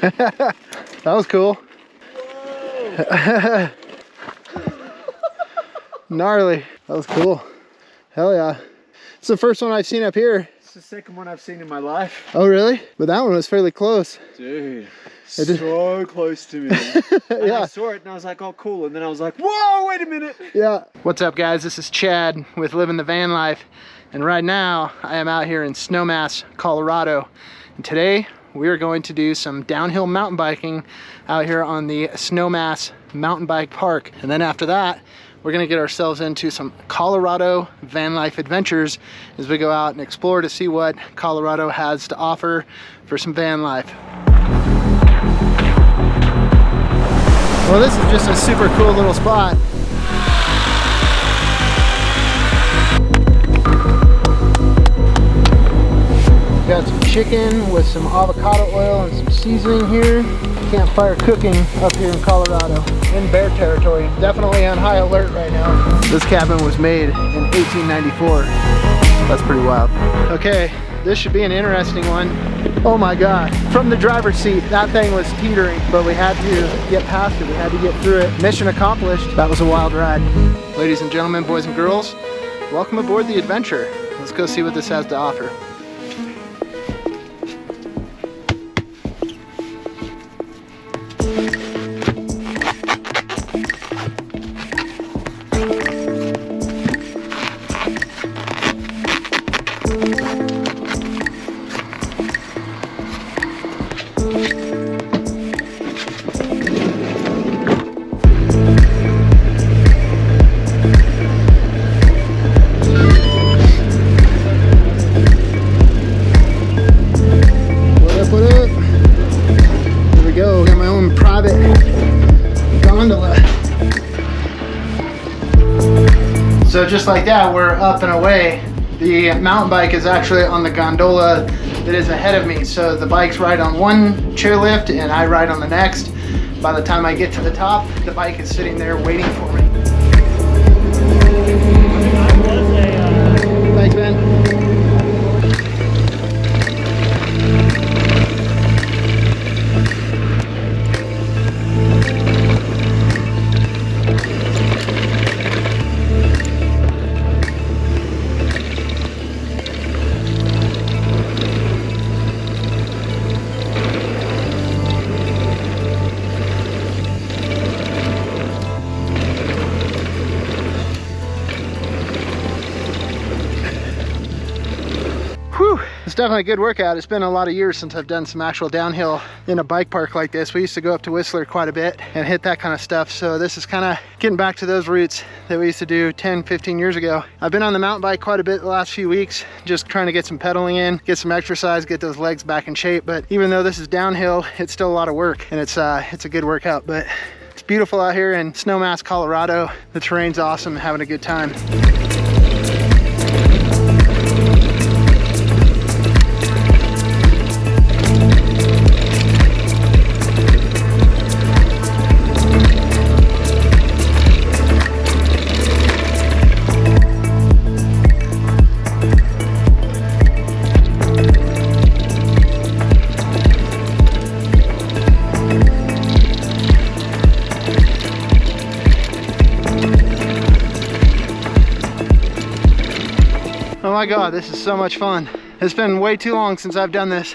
That was cool. Gnarly. That was cool. Hell yeah. It's the first one I've seen up here. It's the second one I've seen in my life. Oh really? But that one was fairly close. Dude, so close to me. Yeah. I saw it and I was like, oh cool. And then I was like, whoa, wait a minute. Yeah. What's up guys? This is Chad with Living the Van Life. And right now I am out here in Snowmass, Colorado. And today we are going to do some downhill mountain biking out here on the Snowmass Mountain Bike Park. And then after that, we're gonna get ourselves into some Colorado van life adventures as we go out and explore to see what Colorado has to offer for some van life. Well, this is just a super cool little spot. Got some chicken with some avocado oil and some seasoning here. Campfire cooking up here in Colorado, in bear territory. Definitely on high alert right now. This cabin was made in 1894. That's pretty wild. Okay, this should be an interesting one. Oh my God, from the driver's seat, that thing was teetering, but we had to get past it. We had to get through it. Mission accomplished. That was a wild ride. Ladies and gentlemen, boys and girls, welcome aboard the adventure. Let's go see what this has to offer. So just like that, we're up and away. The mountain bike is actually on the gondola that is ahead of me. So the bike's ride on one chairlift and I ride on the next. By the time I get to the top, the bike is sitting there waiting for me. Thanks, man. It's definitely a good workout. It's been a lot of years since I've done some actual downhill in a bike park like this. We used to go up to Whistler quite a bit and hit that kind of stuff. So this is kind of getting back to those roots that we used to do 10, 15 years ago. I've been on the mountain bike quite a bit the last few weeks, just trying to get some pedaling in, get some exercise, get those legs back in shape. But even though this is downhill, it's still a lot of work and it's a good workout. But it's beautiful out here in Snowmass, Colorado. The terrain's awesome, having a good time. Oh my God, this is so much fun. It's been way too long since I've done this.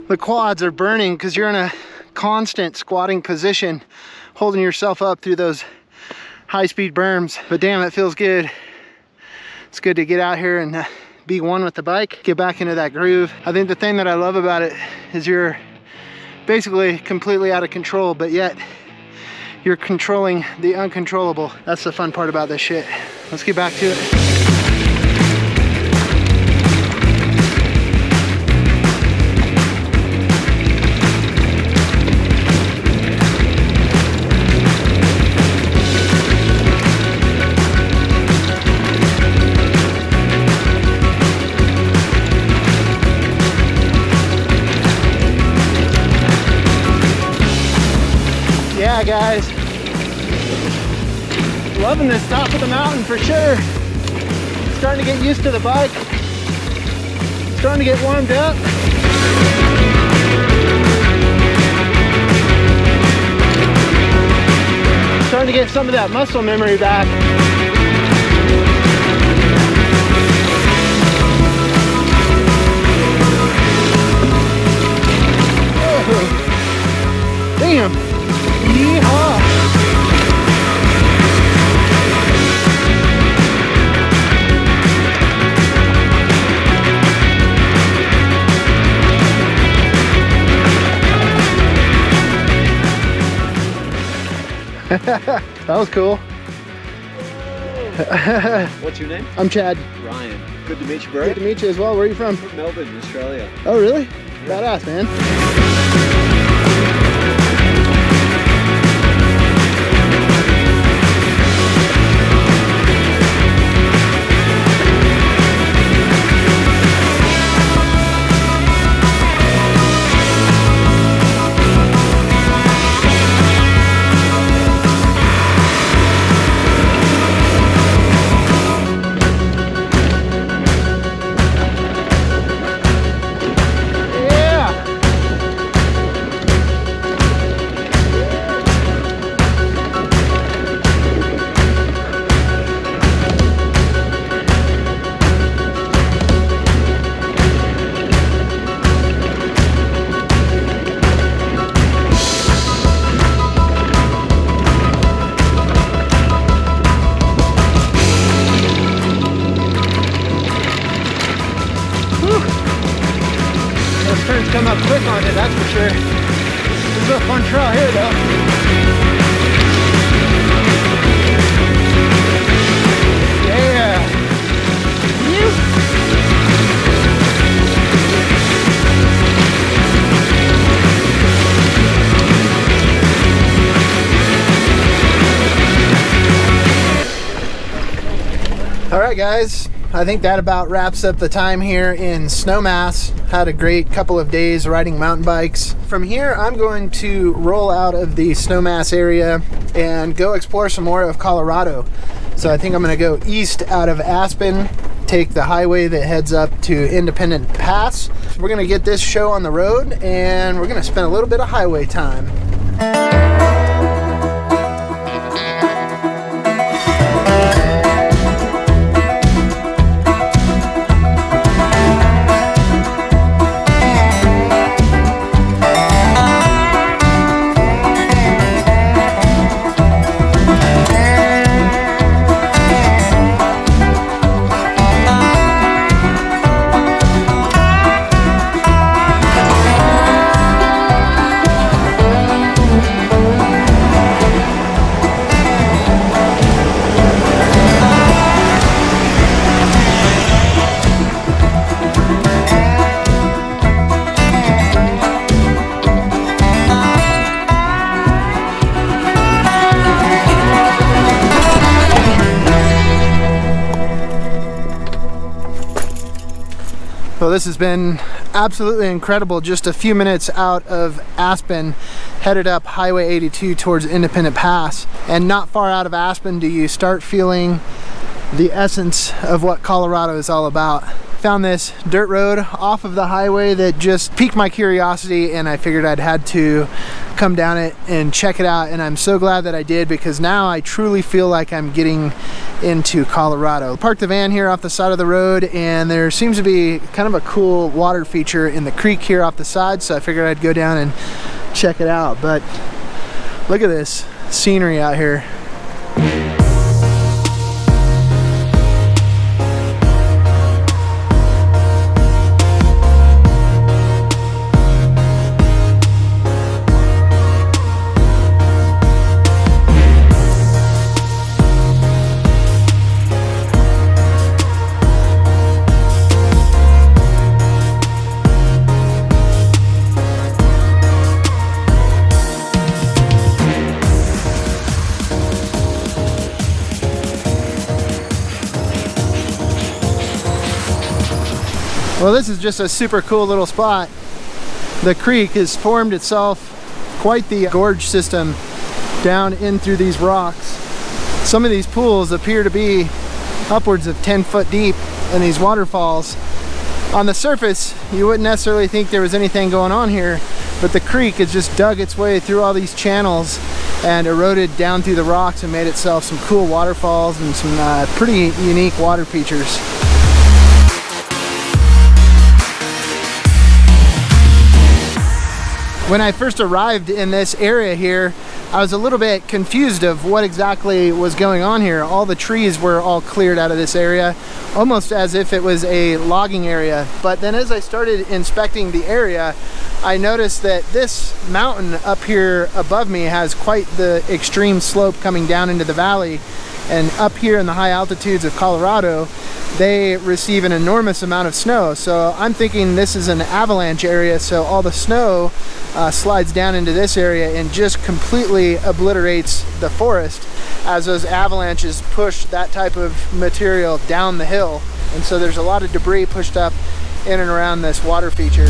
The quads are burning because you're in a constant squatting position, holding yourself up through those high-speed berms. But damn, it feels good. It's good to get out here and be one with the bike, get back into that groove. I think the thing that I love about it is you're basically completely out of control, but yet you're controlling the uncontrollable. That's the fun part about this shit. Let's get back to it. Yeah, guys, loving this top of the mountain for sure. Starting to get used to the bike, starting to get warmed up. Starting to get some of that muscle memory back. Oh, damn. Yeehaw. That was cool. What's your name? I'm Chad. Ryan. Good to meet you, bro. Good to meet you as well. Where are you from? From Melbourne, Australia. Oh, really? Badass, man. Those turns come up quick on it, that's for sure. This is a fun trail here though. Yeah. All right, guys. I think that about wraps up the time here in Snowmass. Had a great couple of days riding mountain bikes. From here, I'm going to roll out of the Snowmass area and go explore some more of Colorado. So I think I'm gonna go east out of Aspen, take the highway that heads up to Independent Pass. We're gonna get this show on the road and we're gonna spend a little bit of highway time. Well, this has been absolutely incredible. Just a few minutes out of Aspen, headed up Highway 82 towards Independent Pass. And not far out of Aspen do you start feeling the essence of what Colorado is all about. Found this dirt road off of the highway that just piqued my curiosity, and I figured I'd had to come down it and check it out, and I'm so glad that I did, because now I truly feel like I'm getting into Colorado. Parked the van here off the side of the road, and there seems to be kind of a cool water feature in the creek here off the side, so I figured I'd go down and check it out. But look at this scenery out here. Well, this is just a super cool little spot. The creek has formed itself quite the gorge system down in through these rocks. Some of these pools appear to be upwards of 10 foot deep in these waterfalls. On the surface, you wouldn't necessarily think there was anything going on here, but the creek has just dug its way through all these channels and eroded down through the rocks and made itself some cool waterfalls and some pretty unique water features. When I first arrived in this area here, I was a little bit confused of what exactly was going on here. All the trees were all cleared out of this area, almost as if it was a logging area. But then as I started inspecting the area, I noticed that this mountain up here above me has quite the extreme slope coming down into the valley. And up here in the high altitudes of Colorado, they receive an enormous amount of snow. So I'm thinking this is an avalanche area, so all the snow slides down into this area and just completely obliterates the forest as those avalanches push that type of material down the hill. And so there's a lot of debris pushed up in and around this water feature.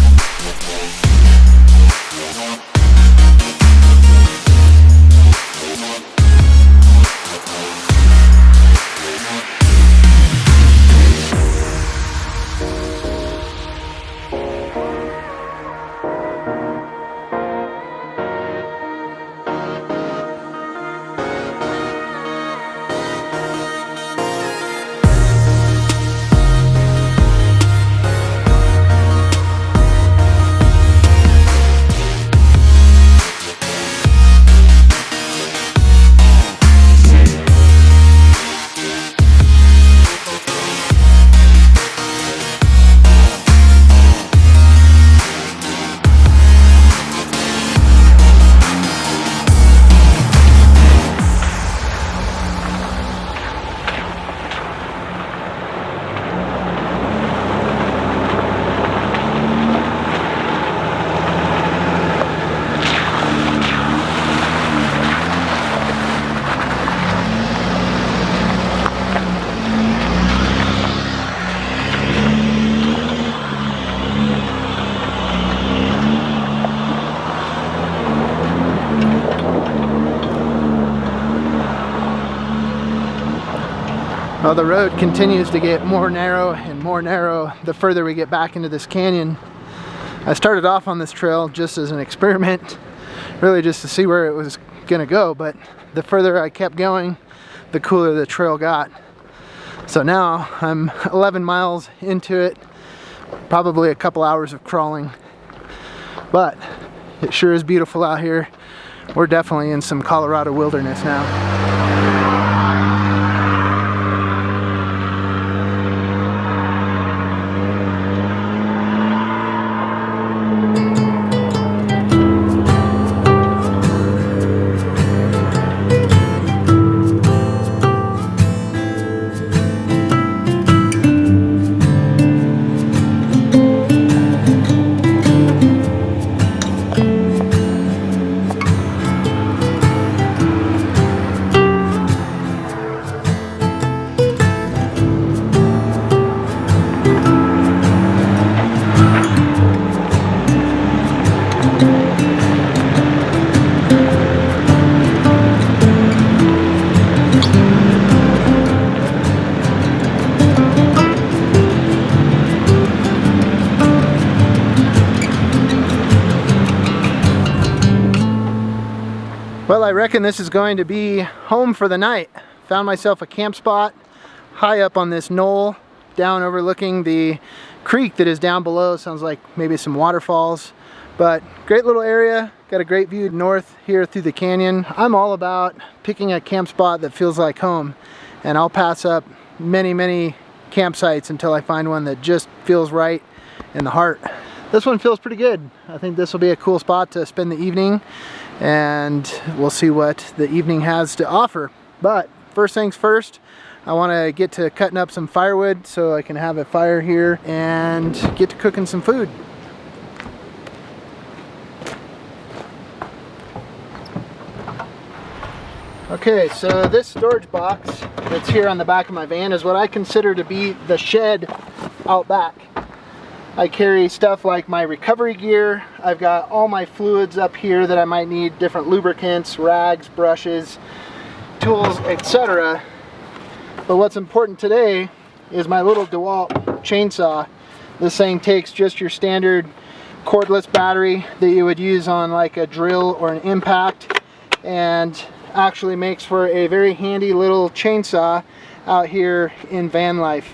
Well, the road continues to get more narrow and more narrow the further we get back into this canyon. I started off on this trail just as an experiment, really just to see where it was gonna go, but the further I kept going, the cooler the trail got. So now I'm 11 miles into it, probably a couple hours of crawling, but it sure is beautiful out here. We're definitely in some Colorado wilderness now. Well, I reckon this is going to be home for the night. Found myself a camp spot high up on this knoll, down overlooking the creek that is down below. Sounds like maybe some waterfalls, but great little area. Got a great view north here through the canyon. I'm all about picking a camp spot that feels like home, and I'll pass up many campsites until I find one that just feels right in the heart. This one feels pretty good. I think this will be a cool spot to spend the evening, and we'll see what the evening has to offer. But first things first, I want to get to cutting up some firewood so I can have a fire here and get to cooking some food. Okay, so this storage box that's here on the back of my van is what I consider to be the shed out back. I carry stuff like my recovery gear. I've got all my fluids up here that I might need, different lubricants, rags, brushes, tools, etc. But what's important today is my little DeWalt chainsaw. This thing takes just your standard cordless battery that you would use on like a drill or an impact, and actually makes for a very handy little chainsaw out here in van life.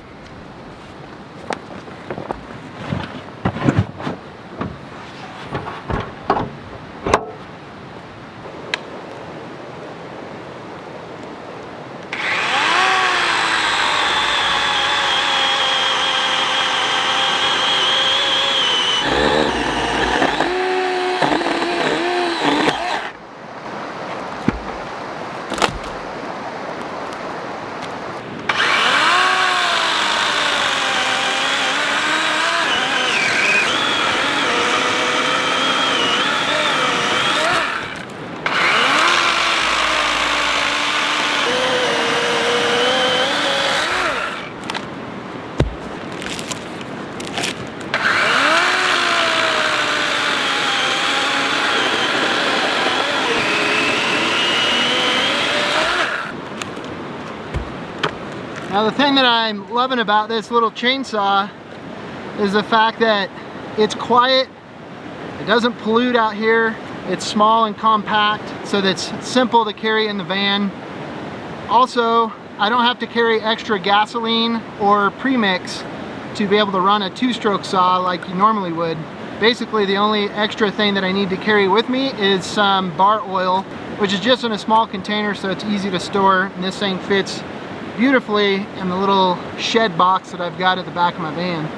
Now the thing that I'm loving about this little chainsaw is the fact that it's quiet, it doesn't pollute out here, it's small and compact, so that's simple to carry in the van. Also, I don't have to carry extra gasoline or premix to be able to run a two-stroke saw like you normally would. Basically, the only extra thing that I need to carry with me is some bar oil, which is just in a small container, so it's easy to store, and this thing fits beautifully in the little shed box that I've got at the back of my van.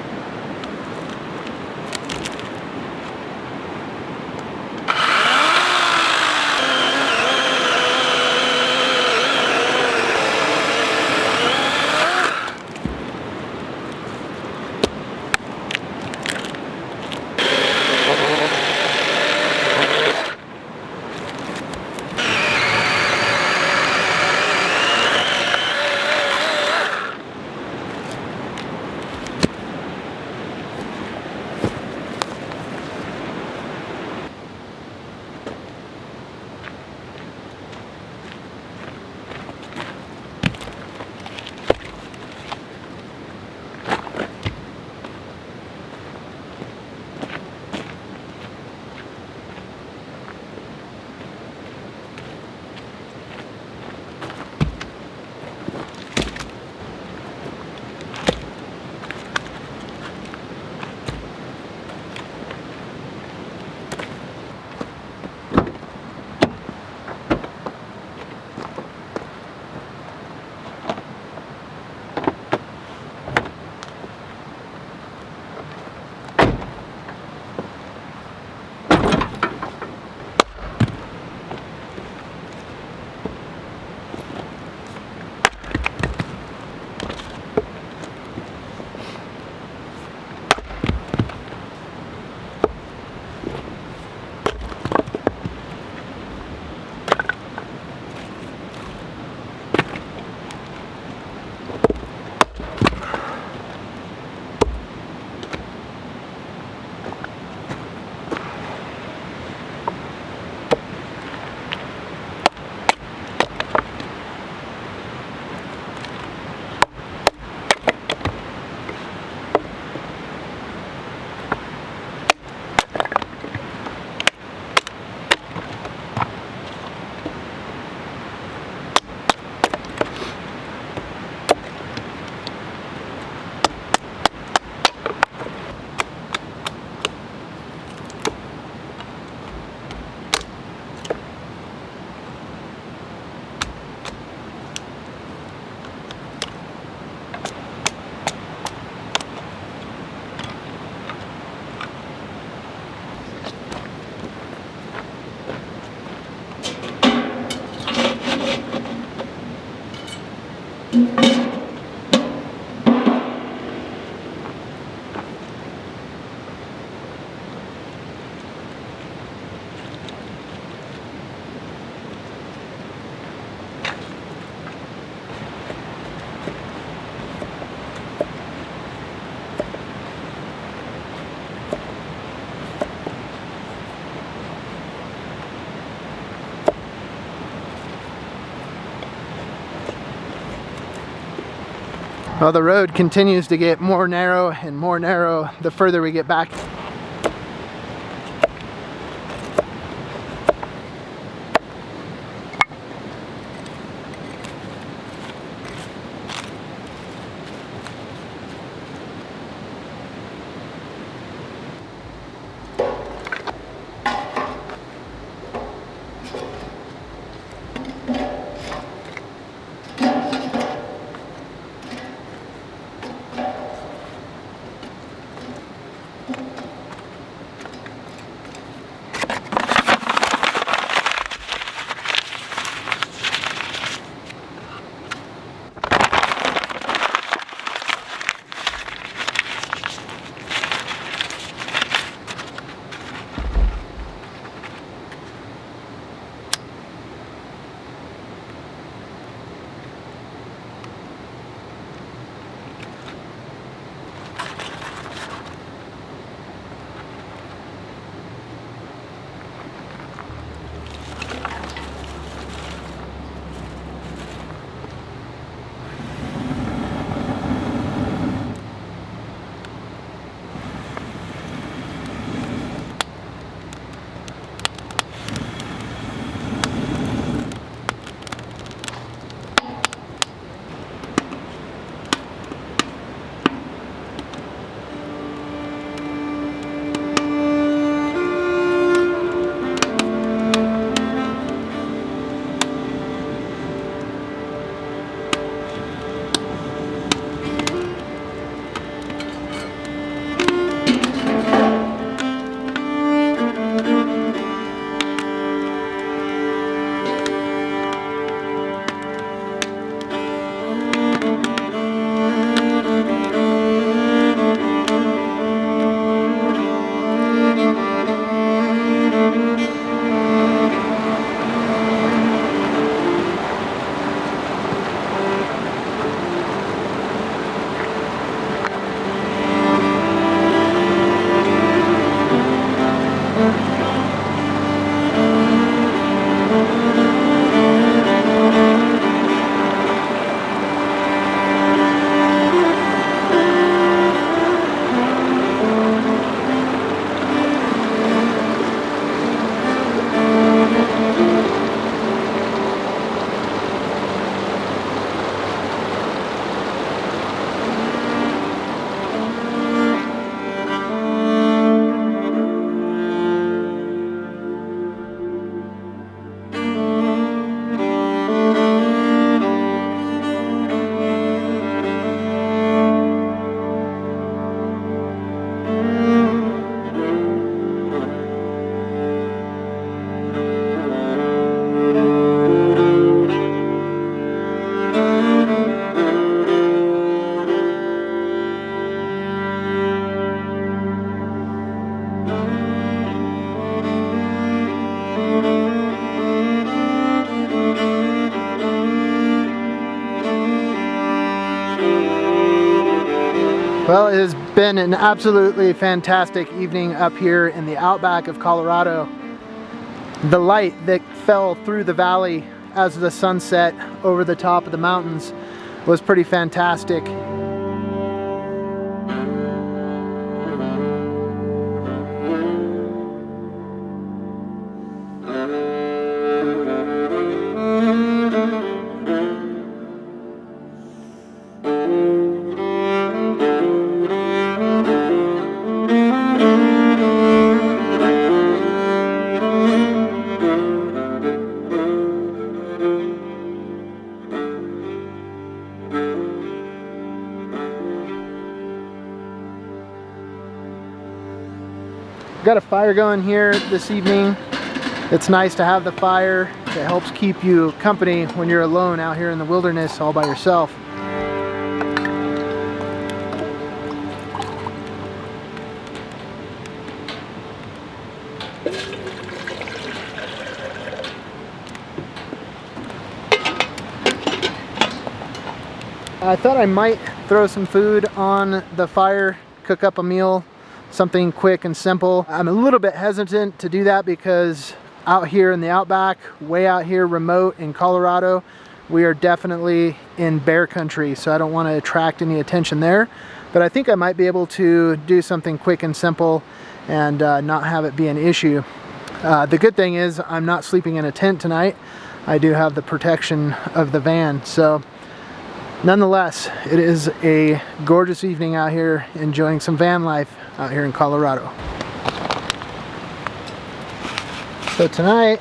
Well, the road continues to get more narrow and more narrow the further we get back. Well, it has been an absolutely fantastic evening up here in the outback of Colorado. The light that fell through the valley as the sun set over the top of the mountains was pretty fantastic. Got a fire going here this evening. It's nice to have the fire. It helps keep you company when you're alone out here in the wilderness all by yourself. I thought I might throw some food on the fire, cook up a meal, something quick and simple. I'm a little bit hesitant to do that because out here in the outback, way out here remote in Colorado, we are definitely in bear country, so I don't want to attract any attention there. But I think I might be able to do something quick and simple and not have it be an issue. The good thing is I'm not sleeping in a tent tonight. I do have the protection of the van, so nonetheless, it is a gorgeous evening out here enjoying some van life out here in Colorado. So tonight,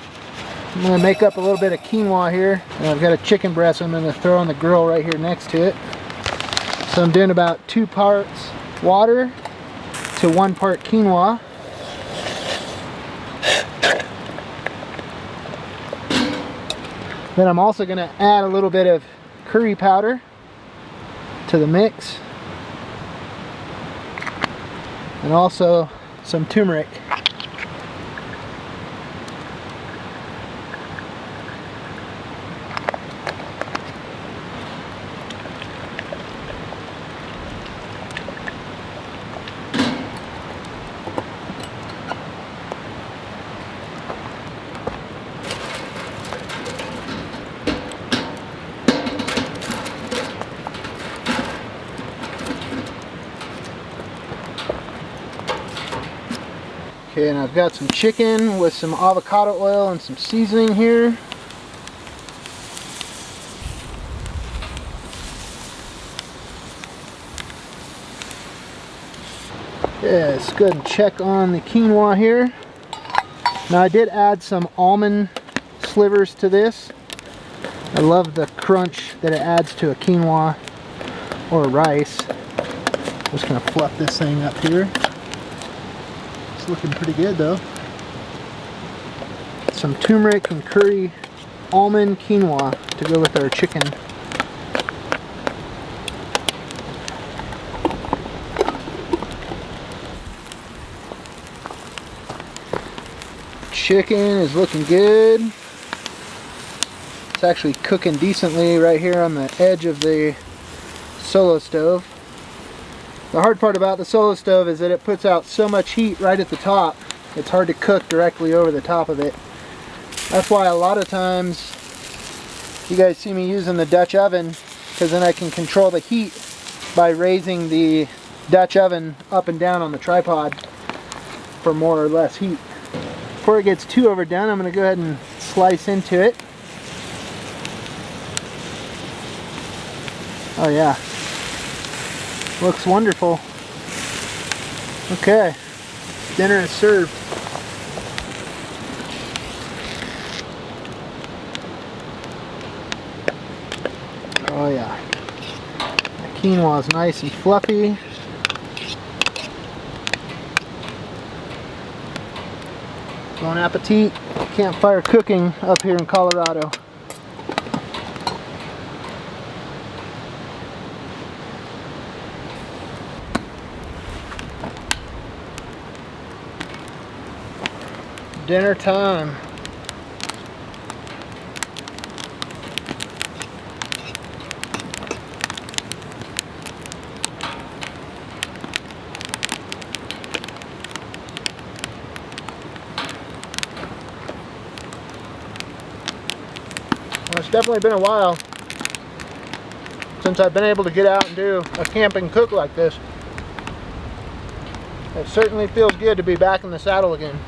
I'm going to make up a little bit of quinoa here. And I've got a chicken breast I'm going to throw on the grill right here next to it. So I'm doing about 2 parts water to 1 part quinoa. Then I'm also going to add a little bit of curry powder to the mix, and also some turmeric. Okay, and I've got some chicken with some avocado oil and some seasoning here. Yeah, let's go ahead and check on the quinoa here. Now I did add some almond slivers to this. I love the crunch that it adds to a quinoa or rice. I'm just gonna fluff this thing up here. Looking pretty good though. Some turmeric and curry almond quinoa to go with our chicken. Chicken is looking good. It's actually cooking decently right here on the edge of the solo stove. The hard part about the solo stove is that it puts out so much heat right at the top. It's hard to cook directly over the top of it. That's why a lot of times you guys see me using the Dutch oven, because then I can control the heat by raising the Dutch oven up and down on the tripod for more or less heat. Before it gets too overdone, I'm going to go ahead and slice into it. Oh yeah. Looks wonderful. Okay, dinner is served. Oh yeah, the quinoa is nice and fluffy. Bon appetit. Campfire cooking up here in Colorado. Dinner time. it's definitely been a while since I've been able to get out and do a camping cook like this. It certainly feels good to be back in the saddle again.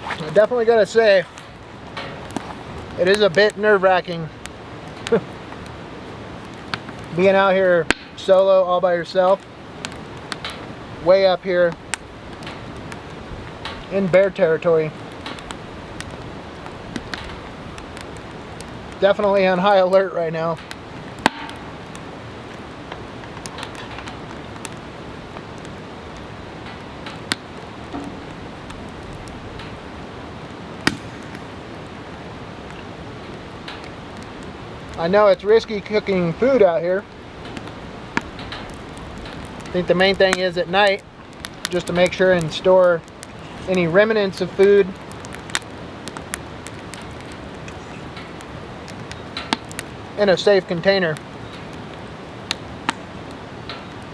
I definitely gotta say, it is a bit nerve-wracking being out here solo all by yourself, way up here in bear territory. Definitely on high alert right now. I know it's risky cooking food out here. I think the main thing is at night, just to make sure and store any remnants of food in a safe container.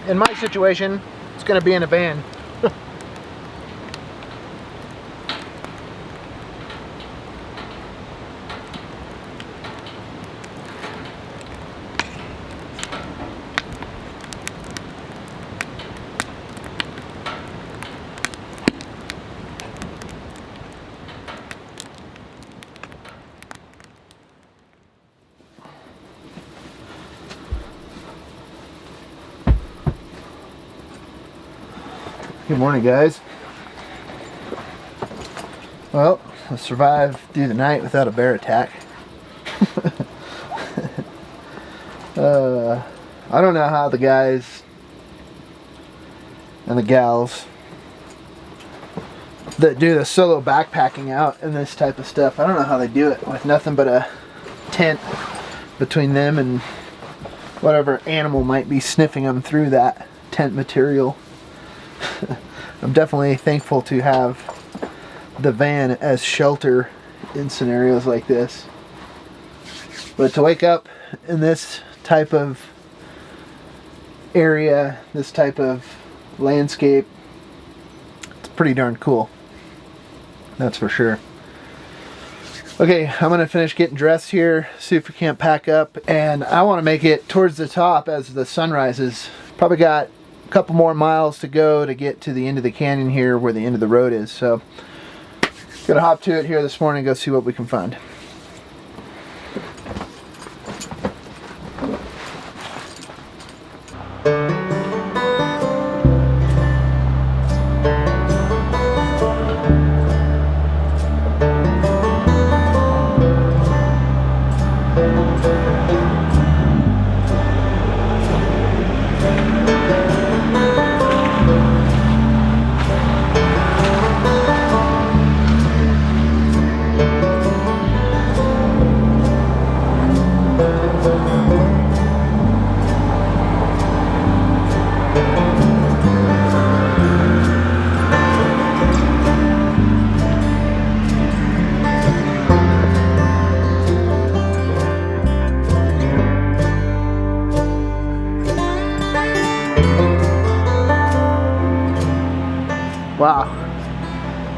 In my situation, it's going to be in a van. Good morning, guys. Well, I survived through the night without a bear attack. I don't know how the guys and the gals that do the solo backpacking out and this type of stuff, I don't know how they do it with nothing but a tent between them and whatever animal might be sniffing them through that tent material. I'm definitely thankful to have the van as shelter in scenarios like this. But to wake up in this type of area, this type of landscape, it's pretty darn cool. That's for sure. Okay, I'm gonna finish getting dressed here, see if we can't pack up, and I want to make it towards the top as the sun rises. Probably got couple more miles to go to get to the end of the canyon here where the end of the road is, so gonna hop to it here this morning and go see what we can find. Wow,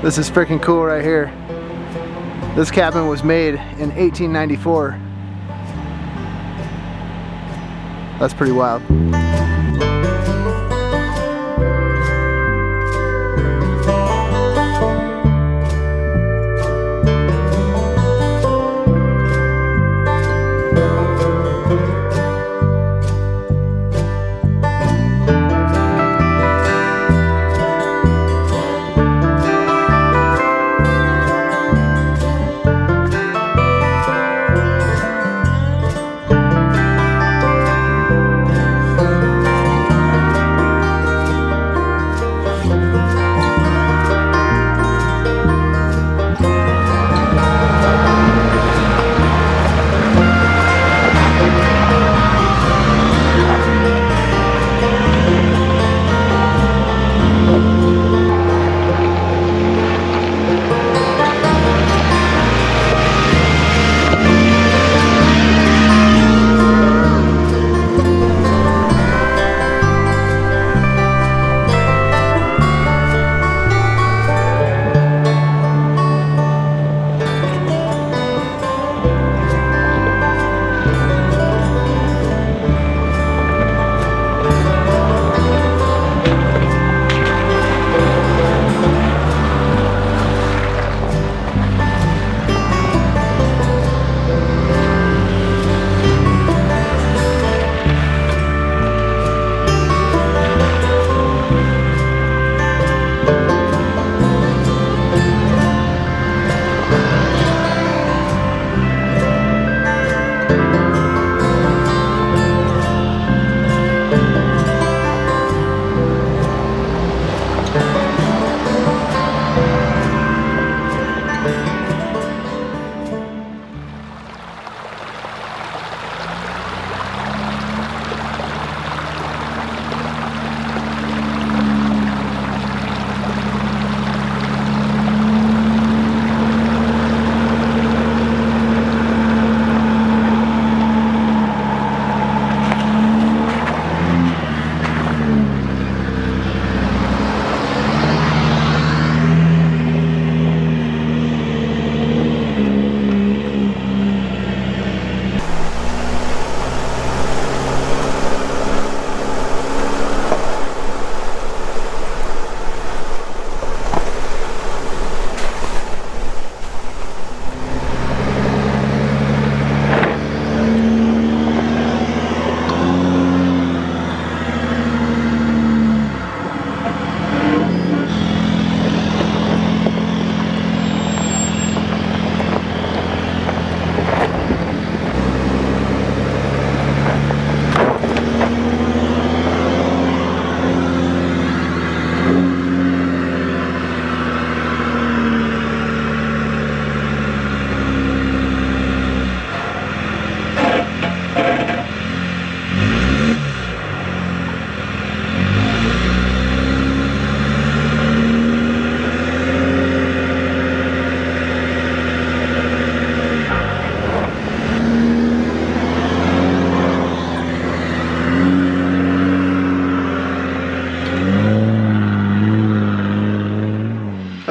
this is freaking cool right here. This cabin was made in 1894. That's pretty wild.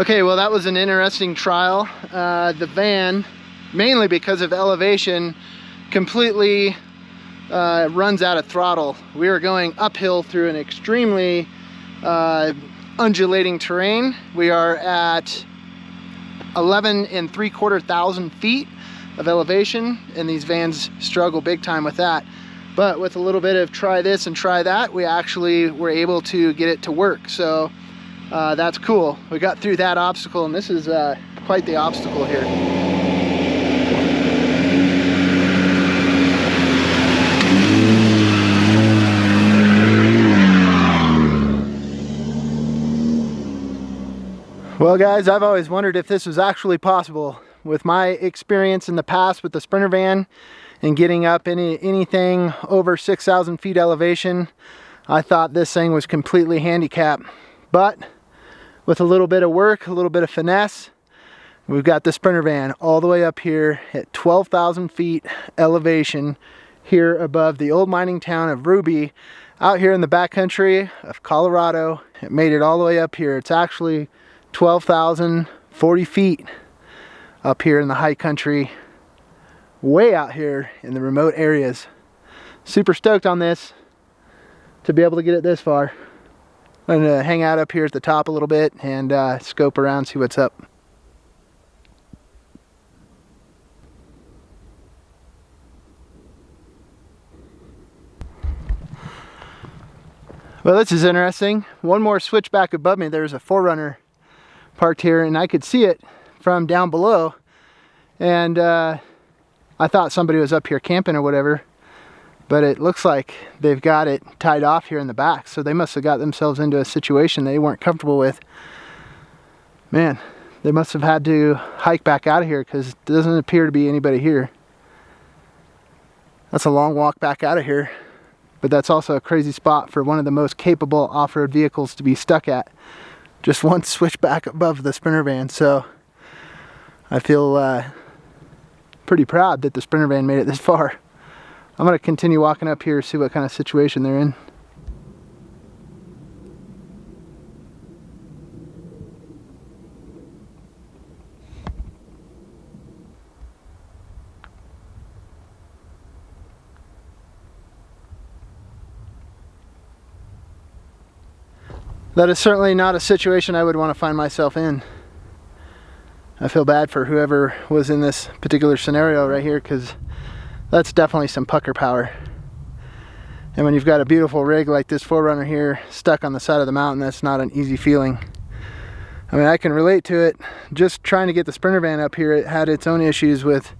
Okay, well that was an interesting trial. The van, mainly because of elevation, completely runs out of throttle. We were going uphill through an extremely undulating terrain. We are at 11 3/4 thousand feet of elevation, and these vans struggle big time with that. But with a little bit of try this and try that, we actually were able to get it to work. So that's cool. We got through that obstacle, and this is quite the obstacle here. Well guys, I've always wondered if this was actually possible. With my experience in the past with the Sprinter van and getting up anything over 6,000 feet elevation, I thought this thing was completely handicapped. But with a little bit of work, a little bit of finesse, we've got the Sprinter van all the way up here at 12,000 feet elevation here above the old mining town of Ruby, out here in the backcountry of Colorado. It made it all the way up here. It's actually 12,040 feet up here in the high country, way out here in the remote areas. Super stoked on this, to be able to get it this far. I'm gonna hang out up here at the top a little bit and scope around, see what's up. Well, this is interesting. One more switchback above me, there's a 4Runner parked here, and I could see it from down below, and I thought somebody was up here camping or whatever, but it looks like they've got it tied off here in the back, so they must have got themselves into a situation they weren't comfortable with. Man, they must have had to hike back out of here, because it doesn't appear to be anybody here. That's a long walk back out of here, but that's also a crazy spot for one of the most capable off-road vehicles to be stuck at. Just one switchback above the Sprinter van. So I feel pretty proud that the Sprinter van made it this far. I'm going to continue walking up here, see what kind of situation they're in. That is certainly not a situation I would want to find myself in. I feel bad for whoever was in this particular scenario right here, because that's definitely some pucker power. And when you've got a beautiful rig like this 4Runner here stuck on the side of the mountain, that's not an easy feeling. I mean, I can relate to it. Just trying to get the Sprinter van up here, it had its own issues with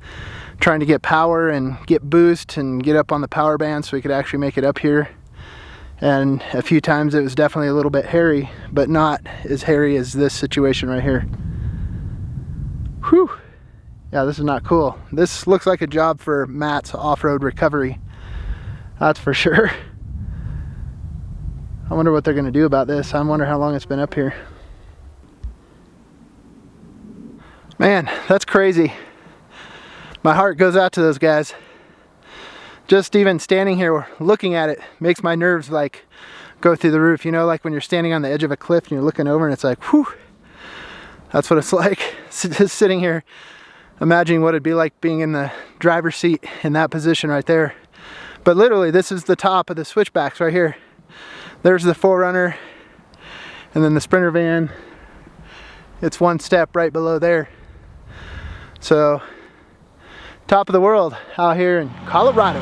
trying to get power and get boost and get up on the power band so we could actually make it up here. And a few times it was definitely a little bit hairy, but not as hairy as this situation right here. Whew. Yeah, this is not cool. This looks like a job for Matt's off-road recovery. That's for sure. I wonder what they're gonna do about this. I wonder how long it's been up here. Man, that's crazy. My heart goes out to those guys. Just even standing here looking at it makes my nerves like go through the roof. You know, like when you're standing on the edge of a cliff and you're looking over and it's like, whew. That's what it's like. Just sitting here imagining what it'd be like being in the driver's seat in that position right there. But literally, this is the top of the switchbacks right here. There's the 4Runner, and then the Sprinter van. It's one step right below there. So, top of the world out here in Colorado.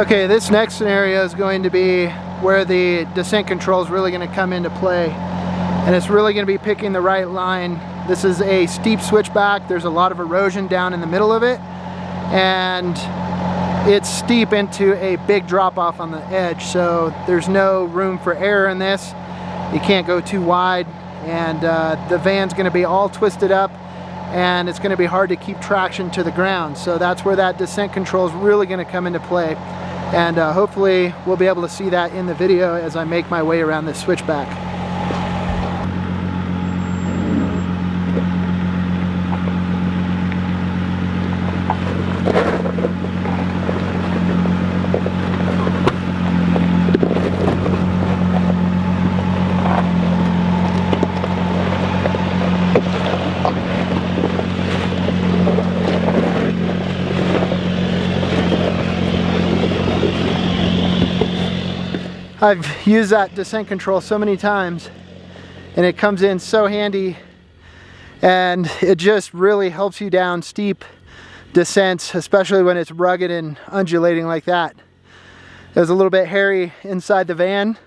Okay, this next scenario is going to be where the descent control is really going to come into play, and it's really going to be picking the right line. This is a steep switchback. There's a lot of erosion down in the middle of it, and it's steep into a big drop off on the edge, so there's no room for error in this. You can't go too wide, and the van's going to be all twisted up, and it's going to be hard to keep traction to the ground. So that's where that descent control is really going to come into play. And hopefully we'll be able to see that in the video as I make my way around this switchback. I've used that descent control so many times, and it comes in so handy, and it just really helps you down steep descents, especially when it's rugged and undulating like that. It was a little bit hairy inside the van,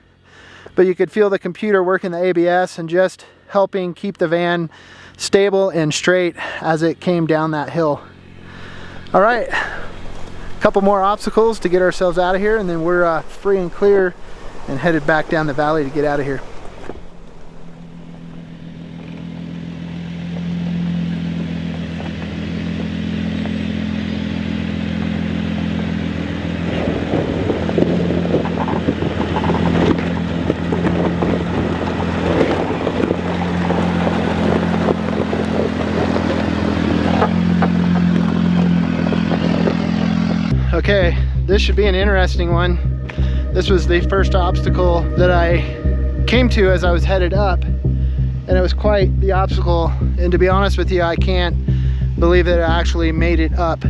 but you could feel the computer working the ABS and just helping keep the van stable and straight as it came down that hill. All right, a couple more obstacles to get ourselves out of here, and then we're free and clear and headed back down the valley to get out of here. Okay, this should be an interesting one. This was the first obstacle that I came to as I was headed up, and it was quite the obstacle, and to be honest with you, I can't believe that I actually made it up.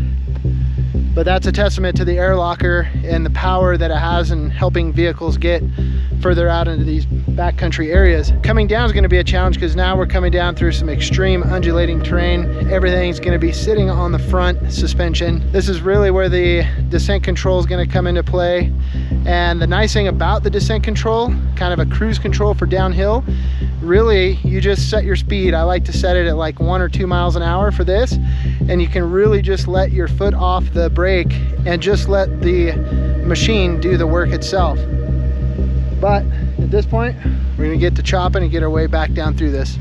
But that's a testament to the air locker and the power that it has in helping vehicles get further out into these backcountry areas. Coming down is going to be a challenge because now we're coming down through some extreme undulating terrain. Everything's going to be sitting on the front suspension. This is really where the descent control is going to come into play. And the nice thing about the descent control, kind of a cruise control for downhill, really you just set your speed. I like to set it at like 1 or 2 miles an hour for this, and you can really just let your foot off the brake and just let the machine do the work itself. But at this point, we're gonna get to chopping and get our way back down through this.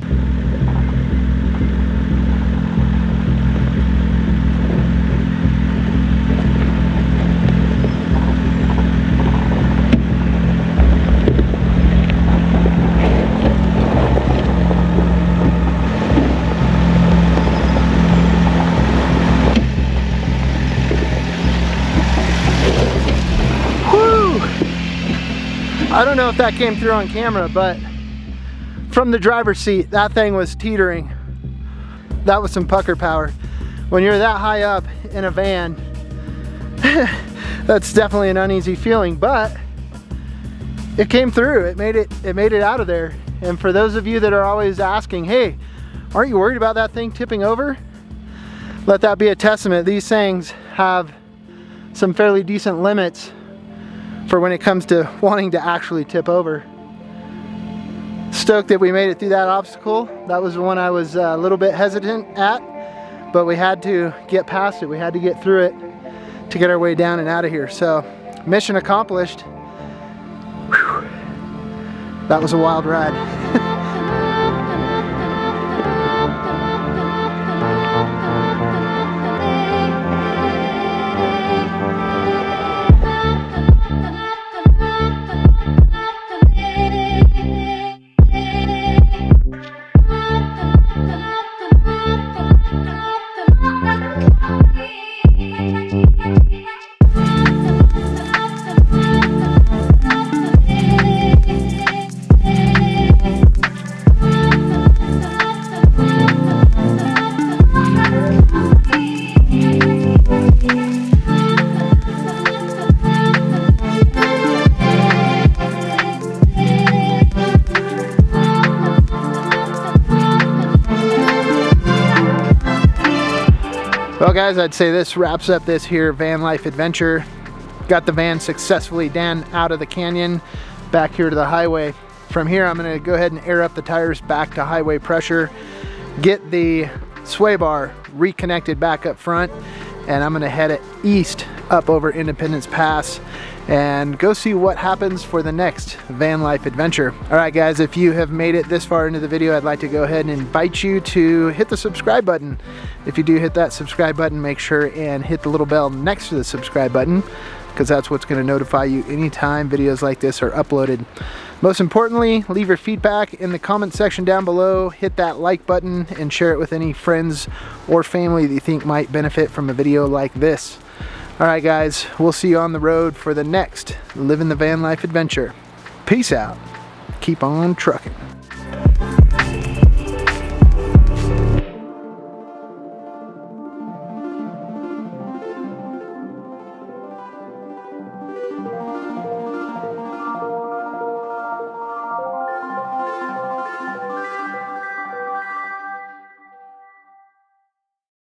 I don't know if that came through on camera, but from the driver's seat, that thing was teetering. That was some pucker power. When you're that high up in a van, that's definitely an uneasy feeling, but it came through. It made it out of there. And for those of you that are always asking, hey, aren't you worried about that thing tipping over? Let that be a testament. These things have some fairly decent limits for when it comes to wanting to actually tip over. Stoked that we made it through that obstacle. That was the one I was a little bit hesitant at, but we had to get past it. We had to get through it to get our way down and out of here. So mission accomplished. Whew. That was a wild ride. Well guys, I'd say this wraps up this here van life adventure. Got the van successfully down out of the canyon, back here to the highway. From here, I'm gonna go ahead and air up the tires back to highway pressure, get the sway bar reconnected back up front, and I'm gonna head it east up over Independence Pass and go see what happens for the next van life adventure. All right guys, if you have made it this far into the video, I'd like to go ahead and invite you to hit the subscribe button. If you do hit that subscribe button, make sure and hit the little bell next to the subscribe button, because that's what's going to notify you anytime videos like this are uploaded. Most importantly, leave your feedback in the comment section down below, hit that like button, and share it with any friends or family that you think might benefit from a video like this. All right guys, we'll see you on the road for the next Living the Van Life adventure. Peace out. Keep on trucking.